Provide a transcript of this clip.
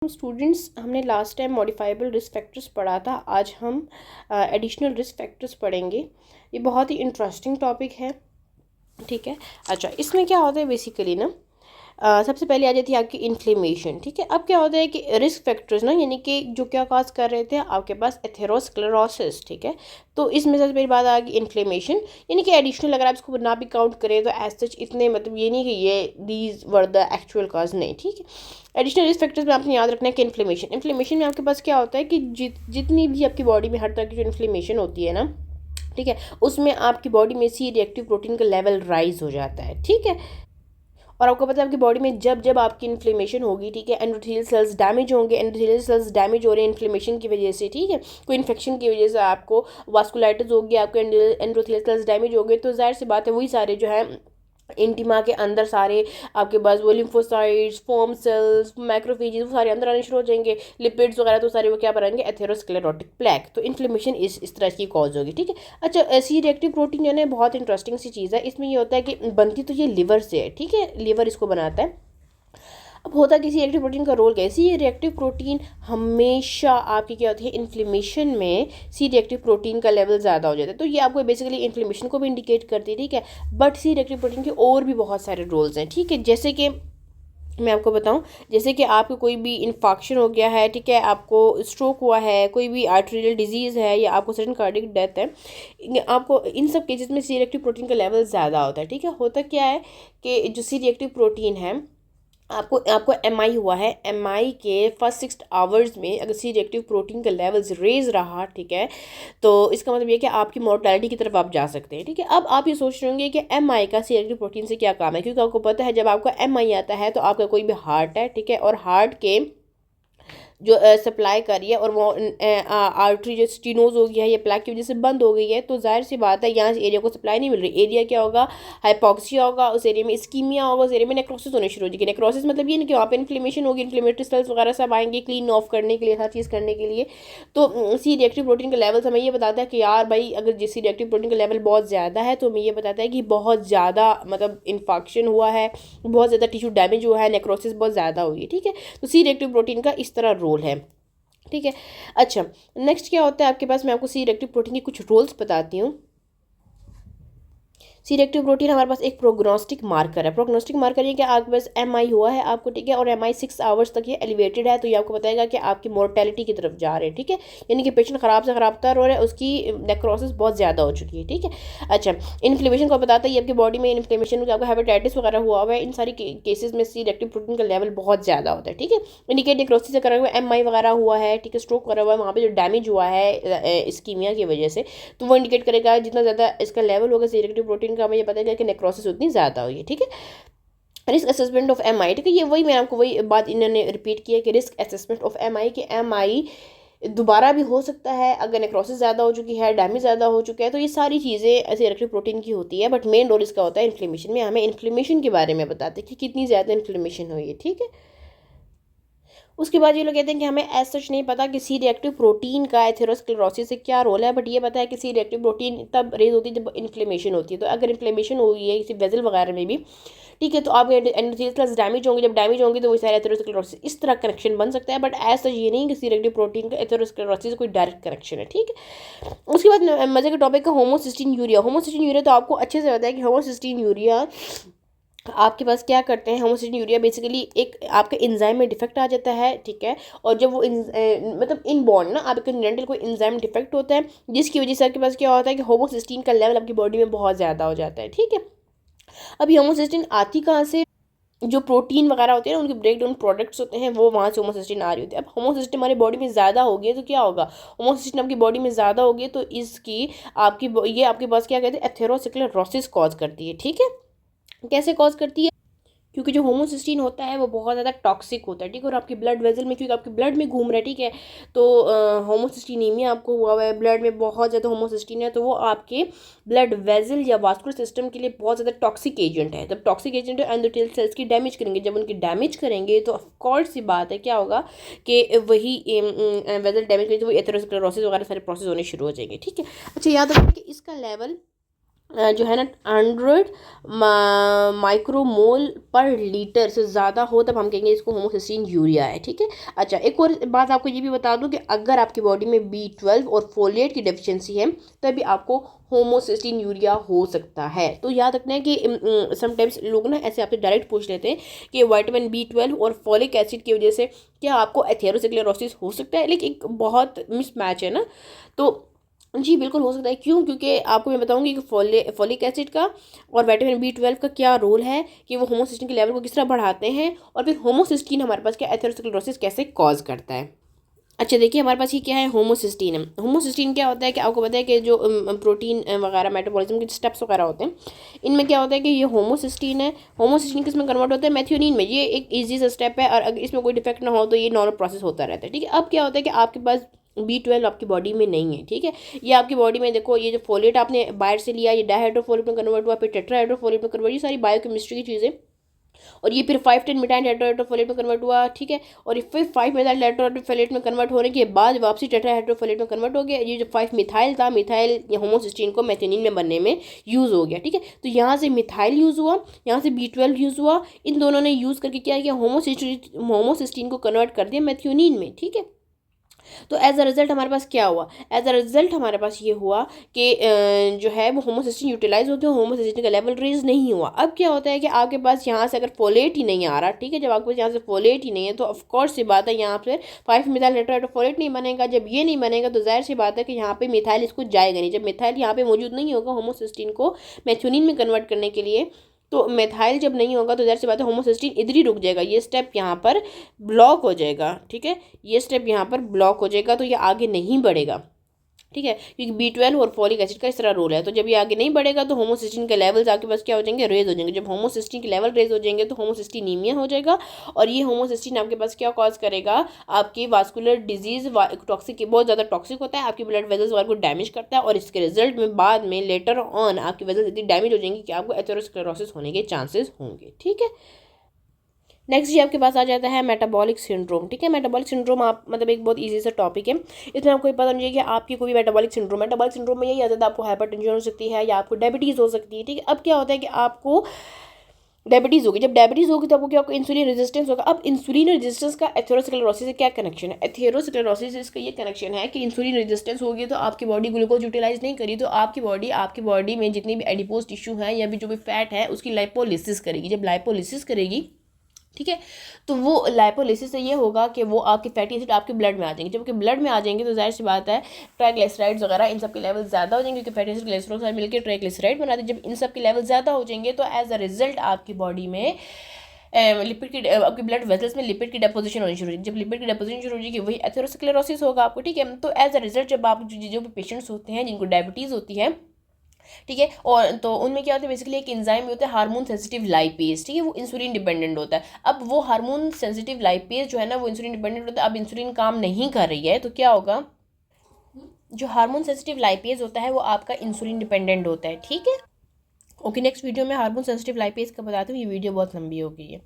Students, हमने last time modifiable risk factors पढ़ा था। आज हम एडिशनल रिस्क फैक्टर्स पढ़ेंगे। ये बहुत ही इंटरेस्टिंग टॉपिक है। ठीक है। अच्छा, इसमें क्या होता है बेसिकली ना, सबसे पहले आ जाती है आपकी इन्फ्लेमेशन। ठीक है। अब क्या होता है कि रिस्क फैक्टर्स ना, यानी कि जो क्या काज कर रहे थे आपके पास एथेरोस्क्लेरोसिस। ठीक है। तो इसमें सबसे पहली बात आ गई इन्फ्लेमेशन, यानी कि एडिशनल अगर आप इसको ना भी काउंट करें तो एज सच इतने, मतलब ये नहीं कि ये दीज वर द एक्चुअल काज, नहीं। ठीक है। एडिशनल रिस्क फैक्टर्स में आपने याद रखना है कि इन्फ्लेमेशन में आपके पास क्या होता है कि जितनी भी आपकी बॉडी में हर तरह की जो इन्फ्लेमेशन होती है ना, ठीक है, उसमें आपकी बॉडी में सी रिएक्टिव प्रोटीन का लेवल राइज हो जाता है। ठीक है। और आपको पता है आपकी बॉडी में जब जब आपकी इन्फ्लेमेशन होगी, ठीक है, एंडोथेलियल सेल्स डैमेज होंगे। एंडोथेलियल सेल्स डैमेज हो रहे हैं इन्फ्लेमेशन की वजह से। ठीक है। कोई इन्फेक्शन की वजह से आपको वास्कुलाइटिस होगी, आपके एंडोथेलियल सेल्स डैमेज हो गए, तो जाहिर सी बात है वही सारे जो है इंटिमा के अंदर सारे आपके पास वो लिम्फोसाइट्स, फोम सेल्स, मैक्रोफेजेस, वो सारे अंदर आने शुरू हो जाएंगे। लिपिड्स वगैरह तो सारे वो क्या बनाएंगे, एथेरोस्क्लेरोटिक प्लेक। तो इन्फ्लेमेशन इस तरह की कॉज होगी। ठीक है। अच्छा, ऐसी रिएक्टिव प्रोटीन जो है बहुत इंटरेस्टिंग सी चीज़ है। इसमें ये होता है कि बनती तो ये लिवर से है। ठीक है। लिवर इसको बनाता है। अब होता किसी रिएक्टिव प्रोटीन का रोल कैसी है, रिएक्टिव प्रोटीन हमेशा आपकी क्या होती है, इन्फ्लेमेशन में सी रिएक्टिव प्रोटीन का लेवल ज़्यादा हो जाता है। तो ये आपको बेसिकली इन्फ्लेमेशन को भी इंडिकेट करती है। ठीक है। बट सी रिएक्टिव प्रोटीन के और भी बहुत सारे रोल्स हैं। ठीक है। जैसे कि मैं आपको बताऊं, जैसे कि आपको कोई भी इन्फेक्शन हो गया है, ठीक है, आपको स्ट्रोक हुआ है, कोई भी आर्टेरियल डिजीज़ है, या आपको सडन कार्डियक डेथ है, आपको इन सब केसेस में सी रिएक्टिव प्रोटीन का लेवल ज़्यादा होता है। ठीक है। होता क्या है कि जो सी रिएक्टिव प्रोटीन है, आपको आपको एम आई हुआ है, एम आई के फर्स्ट 6 आवर्स में अगर सी रिएक्टिव प्रोटीन का लेवल्स रेज रहा, ठीक है, तो इसका मतलब ये कि आपकी मोर्टेलिटी की तरफ आप जा सकते हैं। ठीक है। अब आप ये सोच रहे होंगे कि एम आई का सी रिएक्टिव प्रोटीन से क्या काम है, क्योंकि आपको पता है जब आपका एम आई आता है तो आपका कोई भी हार्ट है, ठीक है, और हार्ट के जो सप्लाई कर रही है, और वो आर्टरी जो स्टीनोज हो गया है या प्लेक की वजह से बंद हो गई है, तो जाहिर सी बात है यहाँ से एरिया को सप्लाई नहीं मिल रही। एरिया क्या होगा, हाइपोक्सिया होगा, उस एरिया में इस्कीमिया होगा, उस एरिया में नेक्रोसिस होने शुरू हो जाएगी। नेक्रोसिस मतलब ये नहीं कि वहाँ पे इन्फ्लेमेशन होगी, इन्फ्लेमेटरी सेल्स वगैरह सब आएंगे क्लीन ऑफ करने के लिए, हर चीज़ करने के लिए। तो सी रिएक्टिव प्रोटीन का लेवल हमें ये बताता है कि यार भाई, अगर जिस सी रिएक्टिव प्रोटीन का लेवल बहुत ज़्यादा है तो हमें ये बताता है कि बहुत ज़्यादा, मतलब इन्फेक्शन हुआ है, बहुत ज़्यादा टिश्यू डैमेज हुआ है, नेक्रोसिस बहुत ज़्यादा हुई है। ठीक है। तो सी रिएक्टिव प्रोटीन का इस तरह रोल है। ठीक है। अच्छा, नेक्स्ट क्या होता है आपके पास, मैं आपको सी रिएक्टिव प्रोटीन के कुछ रोल्स बताती हूँ। सी रिएक्टिव प्रोटीन हमारे पास एक प्रोग्नोस्टिक मार्कर है। प्रोग्नोस्टिक मार्कर ये कि आपके पास एम आई हुआ है आपको, ठीक है, और एम आई 6 आवर्स तक ये एलिवेटेड है, तो ये आपको बताएगा कि आपकी मोर्टेलिटी की तरफ जा रहे हैं। ठीक है। यानी कि पेशेंट खराब से खराब तर हो रहा है, उसकी नेक्रोसिस बहुत ज़्यादा हो चुकी है। ठीक है। अच्छा, इन्फ्लेमेशन को बताता है ये आपकी बॉडी में इन्फ्लेमेशन, आपको हेपेटाइटिस वगैरह हुआ हुआ है, इन सारी केसेस में सी रिएक्टिव प्रोटीन का लेवल बहुत ज़्यादा होता है। ठीक है। इंडिकेट नेक्रोसिस से करा हुआ एम आई वगैरह हुआ है, ठीक है, स्ट्रोक करा हुआ है, वहाँ पर जो डैमेज हुआ है इस्कीमिया की वजह से, तो वो इंडिकेट करेगा जितना ज़्यादा इसका लेवल होगा सी रिएक्टिव प्रोटीन का, हमें ये बताएगा कि नेक्रोसिस उतनी ज़्यादा हुई है। ठीक है। रिस्क असेसमेंट ऑफ एम आई, ठीक है, ये वही मैं आपको वही बात इन्होंने रिपीट की है कि रिस्क असेसमेंट ऑफ एम आई, कि एम आई दोबारा भी हो सकता है अगर नेक्रोसिस ज़्यादा हो चुकी है, डैमेज ज़्यादा हो चुका है, तो ये सारी चीज़ें ऐसे रिएक्टिव प्रोटीन की होती है। बट मेन रोल इसका होता है इन्फ्लेमेशन में। हमें इन्फ्लेमेशन के बारे में बताते हैं कि कितनी ज़्यादा इन्फ्लेमेशन हुई है। ठीक है। उसके बाद ये लोग कहते हैं कि हमें एज सच नहीं पता कि सी रिएक्टिव प्रोटीन का एथेरोस्क्लेरोसिस से क्या रोल है, बट ये पता है कि सी रिएक्टिव प्रोटीन तब रेज होती है जब इन्फ्लेमेशन होती है। तो अगर इन्फ्लेमेशन हुई है किसी वेजल वगैरह में भी, ठीक है, तो आपके एंडोथेलियल सेल्स डैमेज होंगे, जब डैमेज होंगे तो वो सारे एथेरोस्क्लेरोसिस, इस तरह कनेक्शन बन सकता है। बट एज सच ये नहीं कि सी रिएक्टिव प्रोटीन का एथेरोस्क्लेरोसिस कोई डायरेक्ट कनेक्शन है। ठीक है। उसके बाद मजे का टॉपिक है होमोसिस्टीन यूरिया। होमोसिस्टीन यूरिया तो आपको अच्छे से पता है कि होमोसिस्टीन यूरिया आपके पास क्या करते हैं। होमोसिस्टीन यूरिया बेसिकली एक आपके एंजाइम में डिफेक्ट आ जाता है, ठीक है, और जब वो मतलब इन बॉन्ड ना आपके जेनेटिक कोई एंजाइम डिफेक्ट होता है, जिसकी वजह से आपके पास क्या होता है कि होमोसिस्टीन का लेवल आपकी बॉडी में बहुत ज़्यादा हो जाता है। ठीक है। अभी होमोसिस्टीन आती कहाँ से, जो प्रोटीन वगैरह होते हैं ना, उनके ब्रेक डाउन प्रोडक्ट्स होते हैं, वो वहाँ से होमोसिस्टीन आ रही होती है। अब होमोसिस्टीन हमारी बॉडी में ज़्यादा हो गई तो क्या होगा, होमोसिस्टीन आपकी बॉडी में ज़्यादा हो गई तो इसकी ये आपके पास क्या कहते हैं, एथेरोस्क्लेरोसिस कॉज करती है। ठीक है। कैसे कॉज करती है, क्योंकि जो होमोसिस्टीन होता है वो बहुत ज़्यादा टॉक्सिक होता है। ठीक है। और आपके ब्लड वेजल में, क्योंकि आपके ब्लड में घूम रहा है, ठीक है, तो होमोसिस्टीनीमिया आपको हुआ हुआ है, ब्लड में बहुत ज़्यादा होमोसिस्टीन है, तो वो आपके ब्लड वेजल या वास्कुलर सिस्टम के लिए बहुत ज़्यादा टॉक्सिक एजेंट है। जब टॉक्सिक एजेंट है एंडोथेलियल सेल्स की डैमेज करेंगे, जब उनकी डैमेज करेंगे तो ऑफकोर्स सी बात है क्या होगा कि वही वेजल डैमेज करेंगे तो वही एथेरोस्क्लेरोसिस वगैरह सारे प्रोसेस होने शुरू हो जाएंगे। ठीक है। अच्छा, याद रखिए कि इसका लेवल जो है ना 100 माइक्रोमोल पर लीटर से ज़्यादा हो तब हम कहेंगे इसको होमोसिस्टीन यूरिया है, ठीक है। अच्छा, एक और बात आपको ये भी बता दूं कि अगर आपकी बॉडी में B12 और फोलेट की डेफिशिएंसी है तभी आपको होमोसिस्टीन यूरिया हो सकता है। तो याद रखना है कि समटाइम्स लोग ना ऐसे आपसे डायरेक्ट पूछ लेते हैं कि विटामिन B12 और फॉलिक एसिड की वजह से क्या आपको एथेरोस्क्लेरोसिस हो सकता है, लेकिन एक बहुत मिसमैच है ना। तो जी बिल्कुल हो सकता है। क्यों? क्योंकि आपको मैं बताऊंगी कि फॉलिक एसिड का और विटामिन B12 का क्या रोल है कि वो होमोसिस्टीन के लेवल को किस तरह बढ़ाते हैं, और फिर होमोसिस्टीन हमारे पास क्या एथेरोस्क्लेरोसिस कैसे कॉज करता है। अच्छा देखिए, हमारे पास ये क्या है, होमोसिस्टीन है। होमोसिस्टीन क्या होता है कि आपको पता है कि जो प्रोटीन वगैरह मेटाबॉलिज्म के स्टेप्स वगैरह होते हैं, इनमें क्या होता है कि ये होमोसिस्टीन है। होमोसिस्टीन किस में कन्वर्ट होता है, मैथ्योनिन में। ये एक ईजी सा स्टेप है और अगर इसमें कोई डिफेक्ट ना हो तो ये नॉर्मल प्रोसेस होता रहता है, ठीक है। अब क्या होता है कि आपके पास B12 आपकी बॉडी में नहीं है, ठीक है। ये आपकी बॉडी में देखो, ये जो फोलेट आपने बाहर से लिया, ये डाइहाइड्रोफोलेट में कन्वर्ट हुआ, फिर टेट्राहाइड्रोफोलेट में कन्वर्ट, ये सारी बायोकेमिस्ट्री की चीज़ें, और ये फिर 5-10 मिथाइल टेट्राहाइड्रोफोलेट में कन्वर्ट हुआ, ठीक है। और ये फिर 5 मिथाइल टेट्राहाइड्रोफोलेट में कन्वर्ट होने के बाद वापसी टेट्राहाइड्रोफोलेट में कन्वर्ट हो गया। ये जो 5 मिथाइल था, मिथाइल या होमोसिस्टीन को मैथ्योनिन में बनने में यूज़ हो गया, ठीक है। तो यहाँ से मिथाइल यूज़ हुआ, यहाँ से B12 यूज़ हुआ, इन दोनों ने यूज़ करके क्या किया, होमोसिस्टीन को कन्वर्ट कर दिया मैथ्योनिन में, ठीक है। तो एज अ रिजल्ट हमारे पास क्या हुआ, एज अ रिजल्ट हमारे पास ये हुआ कि जो है वो होमोसिस्टीन यूटिलाइज होते हैं, होमोसिस्टीन का लेवल रेज नहीं हुआ। अब क्या होता है कि आपके पास यहाँ से अगर फोलेट ही नहीं आ रहा, ठीक है, जब आपके पास यहाँ से फोलेट ही नहीं है तो ऑफकोर्स सी बात है यहाँ पे 5 मिथाइल टेट्राहाइड्रोफोलेट नहीं बनेगा। जब ये नहीं बनेगा तो जाहिर सी बात है कि यहाँ पे मिथाइल इसको जाएगा नहीं। जब मिथाइल यहाँ पे मौजूद नहीं होगा होमोसिस्टीन को मैथ्योनिन में कन्वर्ट करने के लिए, तो मेथाइल जब नहीं होगा तो जाहिर सी बात है होमोसिस्टीन इधर ही रुक जाएगा, ये स्टेप यहाँ पर ब्लॉक हो जाएगा, ठीक है। ये स्टेप यहाँ पर ब्लॉक हो जाएगा तो ये आगे नहीं बढ़ेगा, ठीक है, क्योंकि B12 और फॉलिक एसिड का इस तरह रोल है। तो जब ये आगे नहीं बढ़ेगा तो होमोसिस्टीन के लेवल्स आपके पास क्या हो जाएंगे, रेज हो जाएंगे। जब होमोसिस्टीन के लेवल रेज हो जाएंगे तो होमोसिस्टीनीमिया हो जाएगा, और ये होमोसिस्टीन आपके पास क्या कॉज करेगा, आपकी वास्कुलर डिजीज, टॉक्सिक, बहुत ज़्यादा टॉक्सिक होता है, आपकी ब्लड वेजल्स को डैमेज करता है, और इसके रिजल्ट में बाद में लेटर ऑन आपकी वेजल्स इतनी डैमेज हो जाएंगी कि आपको एथेरोस्क्लेरोसिस होने के चांसेस होंगे, ठीक है। नेक्स्ट ये आपके पास आ जाता है मेटाबॉलिक सिंड्रोम, ठीक है। मेटाबॉलिक सिंड्रोम आप मतलब एक बहुत इजी सा टॉपिक है। इसमें आपको ये पता नहीं है कि आपकी कोई मेटाबॉलिक सिंड्रोम में यही आता है, आपको हाइपरटेंशन हो सकती है या आपको डायबिटीज़ हो सकती है, ठीक है। अब क्या होता है कि आपको डायबिटीज़ होगी, जब डायबिटीज़ होगी तो आपको क्या, आपको इंसुलिन रेजिस्टेंस होगा। अब इंसुलिन रेजिस्टेंस का एथेरोस्क्लेरोसिस से क्या कनेक्शन है, एथेरोस्क्लेरोसिस का ये कनेक्शन है कि इंसुलिन रेजिस्टेंस होगी तो आपकी बॉडी ग्लूकोज यूटिलाइज नहीं करी, तो आपकी बॉडी में जितनी भी एडिपोज टिश्यू है या भी जो भी फैट है उसकी लाइपोलिसिस करेगी। जब लाइपोलिसिस करेगी, ठीक है, तो वो लाइपोलिसिस से ये होगा कि वो आपके फैटी एसिड आपके ब्लड में आ जाएंगे। जब आपके ब्लड में आ जाएंगे तो जाहिर सी बात है ट्राइग्लिसराइड्स वगैरह इन सब के लेवल ज़्यादा हो जाएंगे, क्योंकि फैटी एसिड ग्लिसरॉल सारे मिलकर ट्राइग्लिसराइड बनाते हैं। जब इन सब के लेवल ज़्यादा हो जाएंगे तो एज अ रिजल्ट आपकी बॉडी में लिपिड की, आपके ब्लड वेसल्स में लिपिड की डेपोजिशन होनी शुरू होगी। जब लिपिड की डेपोजिशन शुरू हो जाएगी वही एथेरोस्क्लेरोसिस होगा आपको, ठीक है। तो एज अ रिजल्ट जब आप जो भी पेशेंट्स होते हैं जिनको डायबिटीज़ होती है, ठीक है, और तो उनमें क्या होता है, बेसिकली एक एंजाइम होता है हार्मोन सेंसिटिव लाइपेज, ठीक है, वो इंसुलिन डिपेंडेंट होता है। अब वो हार्मोन सेंसिटिव लाइपेज जो है ना वो इंसुलिन डिपेंडेंट होता है। अब इंसुलिन काम नहीं कर रही है तो क्या होगा, जो हार्मोन सेंसिटिव लाइपेज होता है वो आपका इंसुलिन डिपेंडेंट होता है, ठीक है। ओके, नेक्स्ट वीडियो में हार्मोन सेंसिटिव लाइपेज का बताती हूँ, ये वीडियो बहुत लंबी हो गई है।